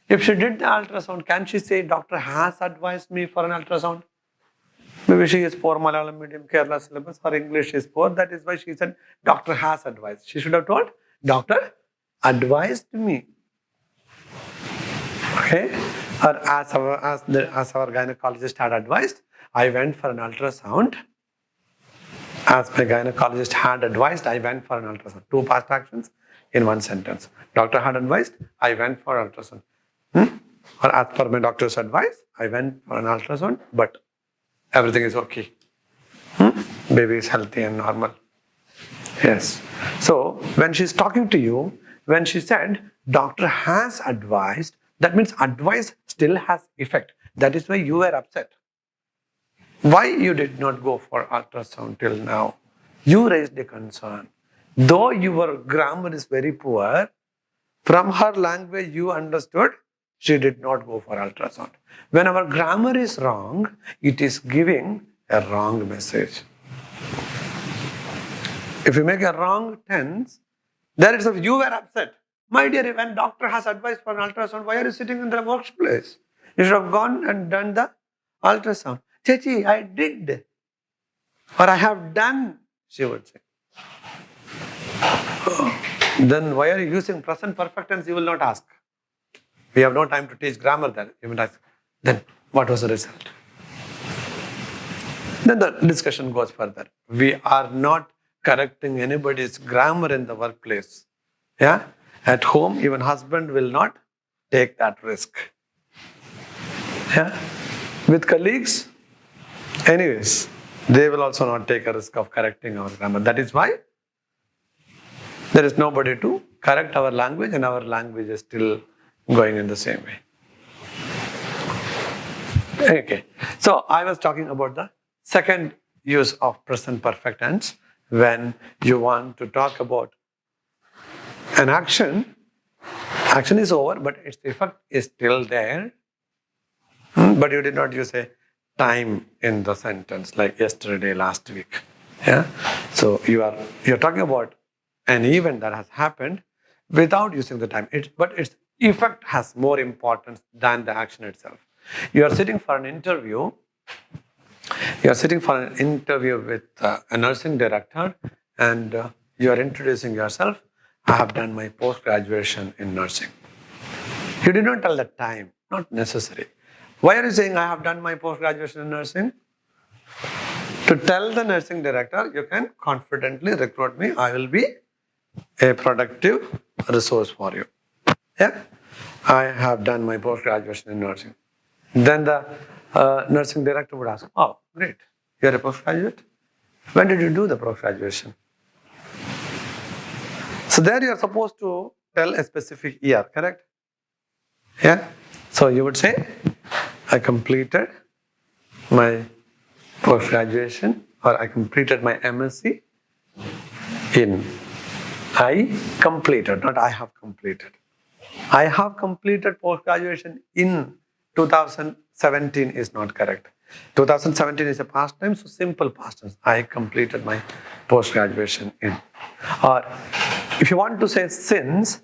If she did the ultrasound, can she say, doctor has advised me for an ultrasound? Maybe she is poor Malayalam medium, Kerala syllabus, her English is poor. That is why she said, doctor has advised. She should have told, doctor advised me. Okay? Or as our gynecologist had advised, I went for an ultrasound. As my gynecologist had advised, I went for an ultrasound. Two past actions in one sentence. Doctor had advised, I went for ultrasound. Or as per my doctor's advice, I went for an ultrasound, but everything is okay. Baby is healthy and normal. Yes. So when she's talking to you, when she said, doctor has advised, that means advice still has effect. That is why you were upset. Why you did not go for ultrasound till now? You raised a concern. Though your grammar is very poor, from her language you understood she did not go for ultrasound. When our grammar is wrong, it is giving a wrong message. If you make a wrong tense, there is you were upset. My dear, when doctor has advised for an ultrasound, why are you sitting in the workplace? You should have gone and done the ultrasound. Chachi, I did. Or I have done, she would say. Then why are you using present perfect tense? You will not ask. We have no time to teach grammar there. You will ask. Then what was the result? Then the discussion goes further. We are not correcting anybody's grammar in the workplace. Yeah? At home, even husband will not take that risk. Yeah? With colleagues, anyways, they will also not take a risk of correcting our grammar. That is why there is nobody to correct our language, and our language is still going in the same way. Okay. So I was talking about the second use of present perfect tense when you want to talk about an action. Action is over, but its effect is still there. But you did not use a time in the sentence like yesterday, last week. Yeah. So you're talking about an event that has happened without using the time. But its effect has more importance than the action itself. You are sitting for an interview. You are sitting for an interview with a nursing director, and you are introducing yourself. I have done my post-graduation in nursing. You did not tell the time, not necessary. Why are you saying I have done my post-graduation in nursing? To tell the nursing director, you can confidently recruit me. I will be a productive resource for you. Yeah? I have done my post-graduation in nursing. Then the nursing director would ask, oh, great, you're a postgraduate? When did you do the post-graduation? So there you are supposed to tell a specific year, correct? Yeah? So you would say, I completed my post-graduation, or I completed my MSc in, I completed, not I have completed. I have completed post-graduation in 2017 is not correct. 2017 is a past time, so simple past tense. I completed my post-graduation in. Or if you want to say since,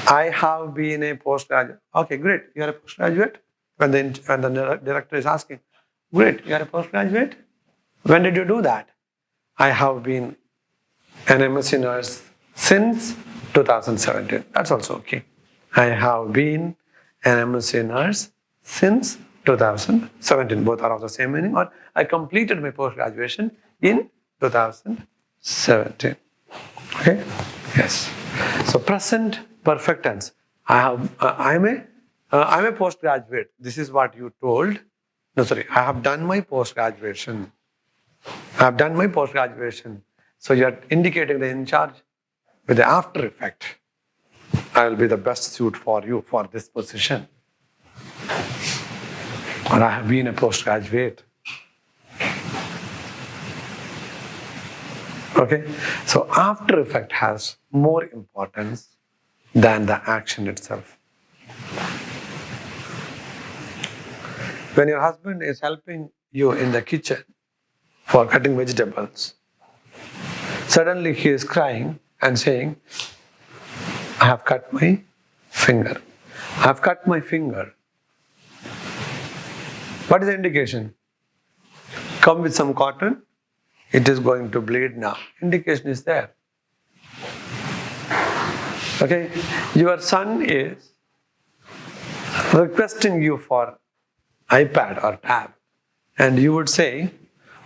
I have been a postgraduate. Okay, great, you are a postgraduate. When the director is asking, great, you are a postgraduate. When did you do that? I have been an MSc nurse since 2017. That's also okay. I have been an MSc nurse since 2017. Both are of the same meaning. Or I completed my post-graduation in 2017. Okay? Yes. So present perfect tense. I'm a postgraduate. This is what you told. No, sorry. I have done my post-graduation. I have done my post-graduation. So you are indicating the in charge with the after effect. I will be the best suit for you for this position. Or I have been a postgraduate. Okay, so after effect has more importance than the action itself. When your husband is helping you in the kitchen for cutting vegetables, suddenly he is crying and saying, I have cut my finger. I have cut my finger. What is the indication? Come with some cotton, it is going to bleed now. Indication is there. Okay, your son is requesting you for iPad or tab, and you would say,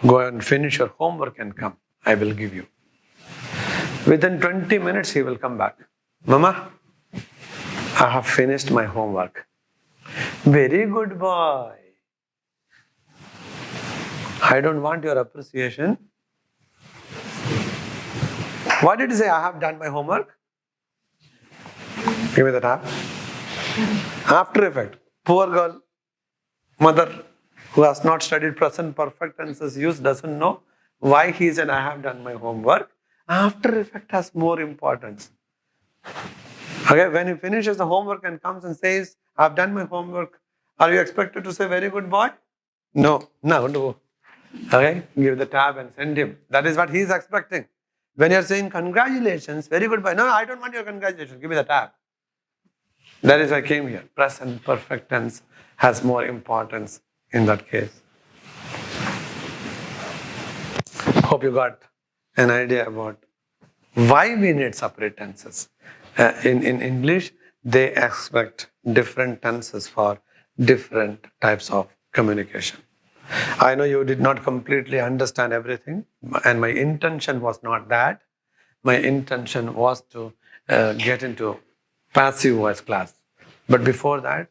go and finish your homework and come, I will give you. Within 20 minutes he will come back. Mama, I have finished my homework. Very good boy. I don't want your appreciation. What did he say? I have done my homework. Give me the tab. After effect. Poor girl, mother who has not studied present perfect tenses use doesn't know why he said I have done my homework. After effect has more importance. Okay, when he finishes the homework and comes and says, I have done my homework, are you expected to say very good boy? No. Okay, give the tab and send him. That is what he is expecting. When you are saying congratulations, very good boy. No, I don't want your congratulations. Give me the tab. That is why I came here. Present perfect tense has more importance in that case. Hope you got an idea about why we need separate tenses. In English, they expect different tenses for different types of communication. I know you did not completely understand everything, and my intention was not that. My intention was to get into passive voice class. But before that,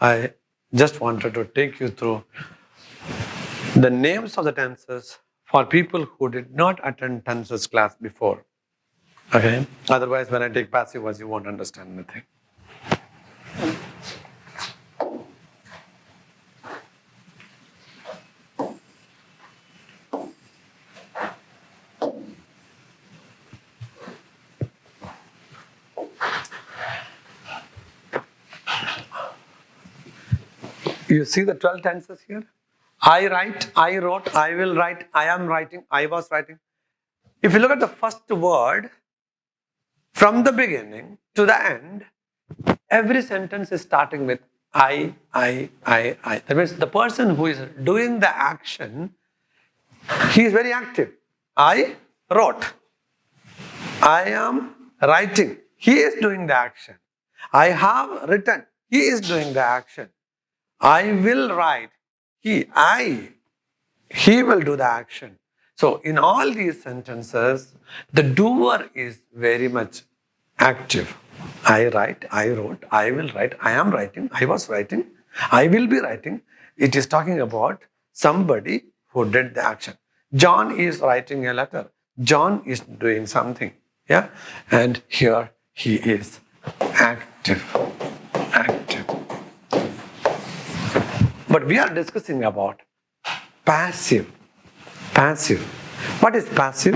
I just wanted to take you through the names of the tenses for people who did not attend tenses class before. Okay? Otherwise, when I take passive voice, you won't understand anything. You see the 12 tenses here? I write, I wrote, I will write, I am writing, I was writing. If you look at the first word, from the beginning to the end, every sentence is starting with I. That means the person who is doing the action, he is very active. I wrote. I am writing. He is doing the action. I have written. He is doing the action. I will write. He will do the action. So in all these sentences, the doer is very much active. I write, I wrote, I will write, I am writing, I was writing, I will be writing. It is talking about somebody who did the action. John is writing a letter. John is doing something. Yeah? And here he is active. But we are discussing about passive. What is passive?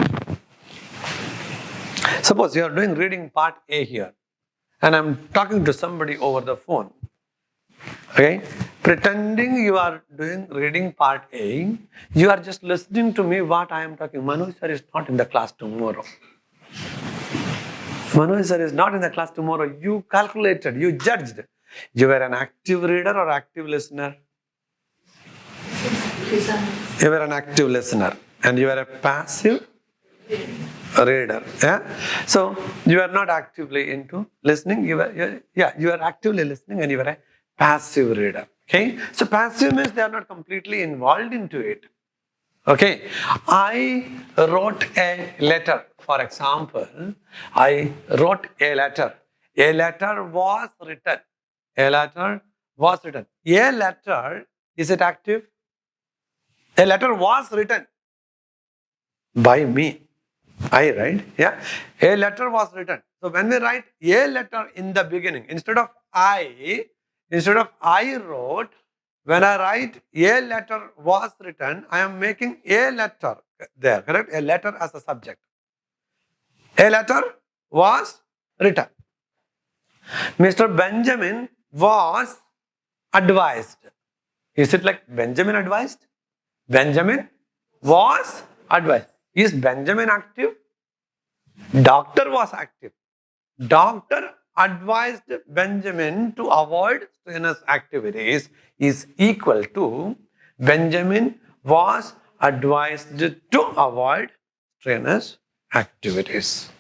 Suppose you are doing reading part A here, and I am talking to somebody over the phone. Okay? Pretending you are doing reading part A, you are just listening to me what I am talking. Manu sir is not in the class tomorrow. Manu sir is not in the class tomorrow. You calculated, you judged. You were an active reader or active listener? You were an active listener and you were a passive reader. Yeah? So you are not actively into listening. You are actively listening and you are a passive reader. Okay? So passive means they are not completely involved into it. Okay? I wrote a letter. For example, I wrote a letter. A letter was written. A letter was written. A letter, is it active? A letter was written by me. I write, yeah. A letter was written. So when we write a letter in the beginning, instead of I wrote, when I write a letter was written, I am making a letter there, correct? A letter as a subject. A letter was written. Mr. Benjamin was advised. Is it like Benjamin advised? Benjamin was advised. Is Benjamin active? Doctor was active. Doctor advised Benjamin to avoid strenuous activities is equal to Benjamin was advised to avoid strenuous activities.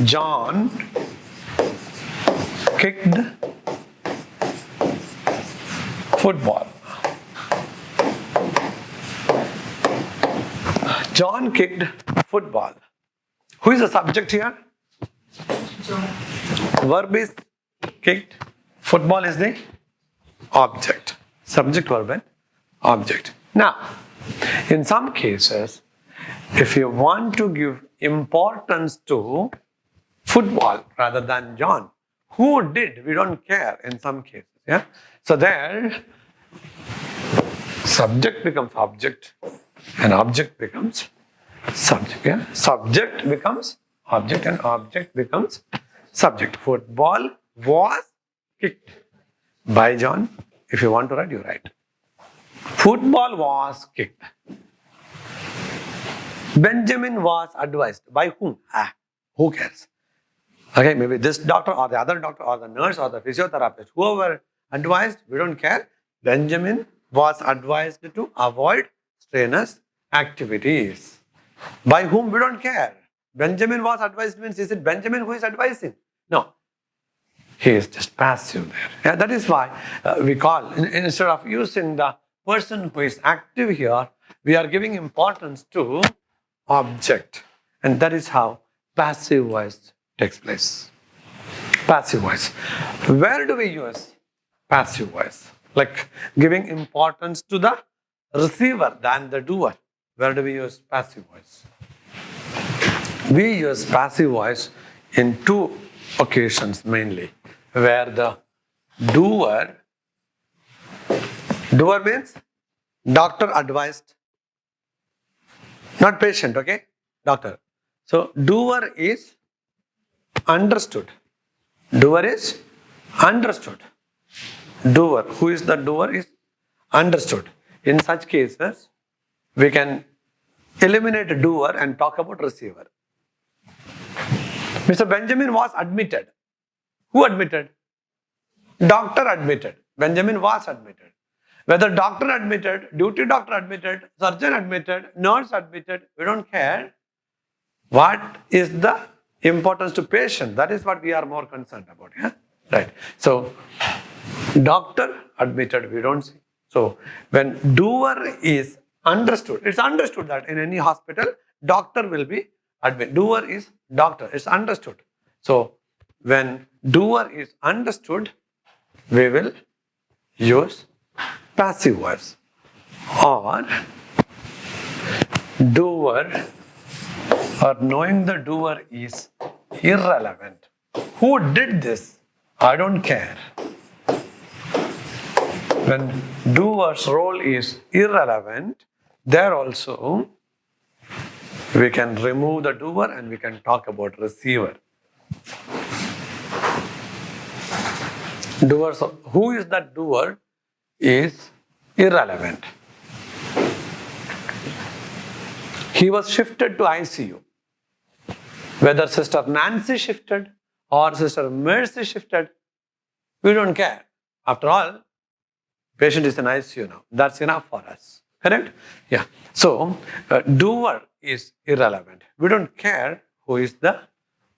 John kicked football. John kicked football. Who is the subject here? John. Verb is kicked. Football is the object. Subject, verb, and object. Now, in some cases, if you want to give importance to football rather than John, who did? We don't care in some cases. Yeah. So there, subject becomes object, and object becomes subject. Yeah. Subject becomes object, and object becomes subject. Football was kicked by John. If you want to write, you write. Football was kicked. Benjamin was advised. By whom? Who cares? Okay, maybe this doctor or the other doctor or the nurse or the physiotherapist, whoever advised, we don't care. Benjamin was advised to avoid strenuous activities. By whom? We don't care. Benjamin was advised means, is it Benjamin who is advising? No. He is just passive there. Yeah, that is why we call, instead of using the person who is active here, we are giving importance to object. And that is how passive voice takes place. Passive voice. Where do we use passive voice? Like giving importance to the receiver than the doer. Where do we use passive voice? We use passive voice in two occasions mainly, where the doer means doctor advised, not patient, okay? Doctor. So doer is understood. Doer is understood. Doer. Who is the doer is understood. In such cases, we can eliminate doer and talk about receiver. Mr. Benjamin was admitted. Who admitted? Doctor admitted. Benjamin was admitted. Whether doctor admitted, duty doctor admitted, surgeon admitted, nurse admitted, we don't care. What is the importance to patient? That is what we are more concerned about. Yeah? Right. So, doctor admitted, we don't see. So, when doer is understood, it's understood that in any hospital, doctor will be admitted. Doer is doctor, it's understood. So, when doer is understood, we will use passive voice. Or doer, or knowing the doer is irrelevant. Who did this? I don't care. When doer's role is irrelevant, there also we can remove the doer and we can talk about receiver. Doer, who is that doer is irrelevant. He was shifted to ICU. Whether Sister Nancy shifted or Sister Mercy shifted, we don't care. After all, patient is in ICU now. That's enough for us. Correct? Yeah. So, doer is irrelevant. We don't care who is the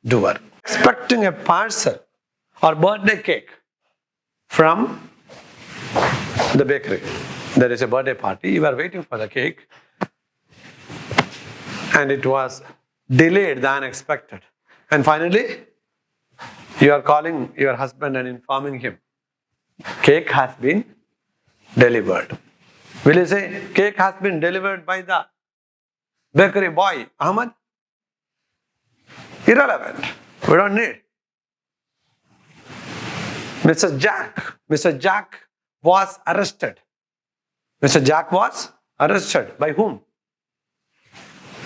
doer. Expecting a parcel or birthday cake from the bakery. There is a birthday party. You are waiting for the cake and it was delayed than expected. And finally, you are calling your husband and informing him, cake has been delivered. Will you say, cake has been delivered by the bakery boy, Ahmad? Irrelevant. We don't need. Mr. Jack was arrested. Mr. Jack was arrested. By whom?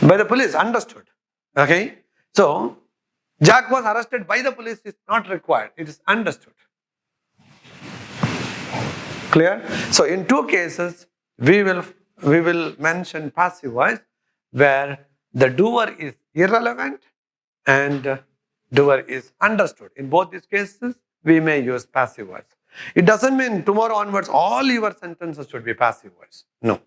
By the police, understood. Okay? So, Jack was arrested by the police is not required. It is understood. Clear? So, in two cases, we will mention passive voice where the doer is irrelevant and doer is understood. In both these cases, we may use passive voice. It doesn't mean tomorrow onwards all your sentences should be passive voice. No.